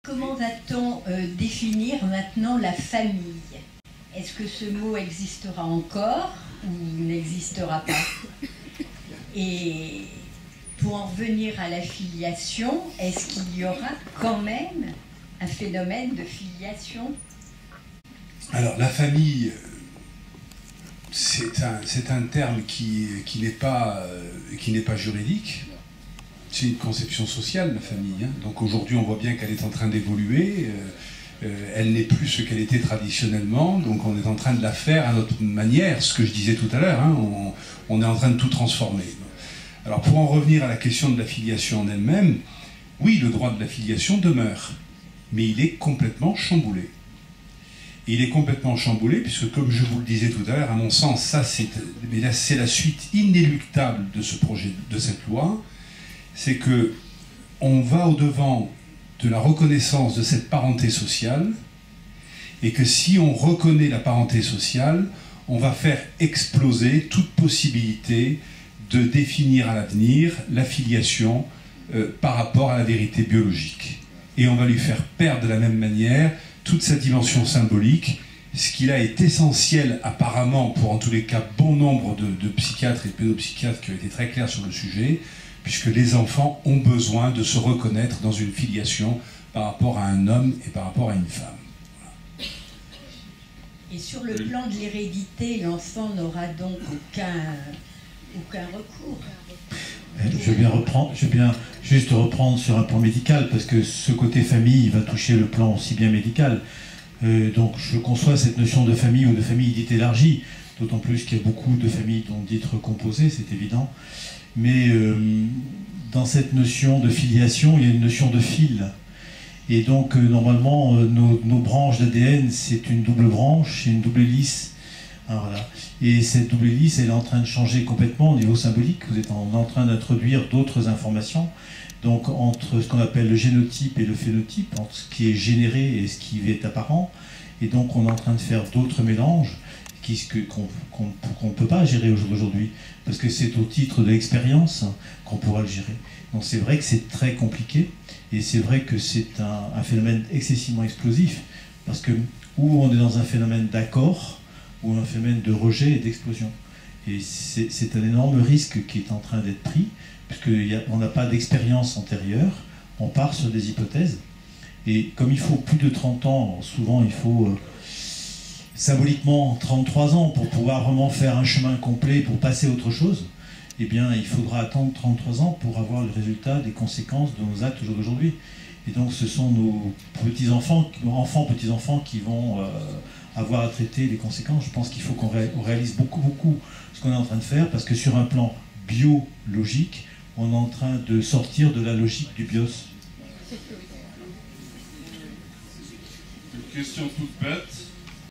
Comment va-t-on définir maintenant la famille? Est-ce que ce mot existera encore ou n'existera pas? Et pour en revenir à la filiation, est-ce qu'il y aura quand même un phénomène de filiation? Alors la famille, c'est un terme qui n'est pas juridique. C'est une conception sociale, la famille. Hein. Donc aujourd'hui, on voit bien qu'elle est en train d'évoluer. Elle n'est plus ce qu'elle était traditionnellement. Donc on est en train de la faire à notre manière, ce que je disais tout à l'heure. Hein. On est en train de tout transformer. Alors pour en revenir à la question de la filiation en elle-même, oui, le droit de la filiation demeure. Mais il est complètement chamboulé. Et il est complètement chamboulé, puisque comme je vous le disais tout à l'heure, à mon sens, ça c'est la suite inéluctable de ce projet, de cette loi. C'est que on va au-devant de la reconnaissance de cette parenté sociale, et que si on reconnaît la parenté sociale, on va faire exploser toute possibilité de définir à l'avenir la filiation par rapport à la vérité biologique. Et on va lui faire perdre de la même manière toute sa dimension symbolique, ce qui là est essentiel apparemment pour en tous les cas bon nombre de psychiatres et de pédopsychiatres qui ont été très clairs sur le sujet, puisque les enfants ont besoin de se reconnaître dans une filiation par rapport à un homme et par rapport à une femme. Voilà. Et sur le plan de l'hérédité, l'enfant n'aura donc aucun recours. Je veux bien juste reprendre sur un plan médical, parce que ce côté famille va toucher le plan aussi bien médical. Donc je conçois cette notion de famille ou de famille dite élargie, d'autant plus qu'il y a beaucoup de familles dont dites recomposées, c'est évident. Mais dans cette notion de filiation, il y a une notion de fil. Et donc normalement, nos branches d'ADN, c'est une double branche, c'est une double hélice. Alors, voilà. Et cette double hélice, elle est en train de changer complètement au niveau symbolique. Vous êtes en train d'introduire d'autres informations. Donc entre ce qu'on appelle le génotype et le phénotype, entre ce qui est généré et ce qui est apparent. Et donc on est en train de faire d'autres mélanges qu'on ne peut pas gérer aujourd'hui, parce que c'est au titre de l'expérience qu'on pourra le gérer. Donc c'est vrai que c'est très compliqué, et c'est vrai que c'est un phénomène excessivement explosif, parce que où on est dans un phénomène d'accord, ou un phénomène de rejet et d'explosion. Et c'est un énorme risque qui est en train d'être pris, puisqu'on n'a pas d'expérience antérieure, on part sur des hypothèses, et comme il faut plus de 30 ans, souvent il faut symboliquement 33 ans pour pouvoir vraiment faire un chemin complet, pour passer à autre chose, eh bien il faudra attendre 33 ans pour avoir le résultat des conséquences de nos actes d'aujourd'hui. Et donc ce sont nos petits-enfants, petits-enfants qui vont avoir à traiter les conséquences. Je pense qu'il faut qu'on réalise beaucoup ce qu'on est en train de faire, parce que sur un plan biologique, on est en train de sortir de la logique du bios. Une question toute bête.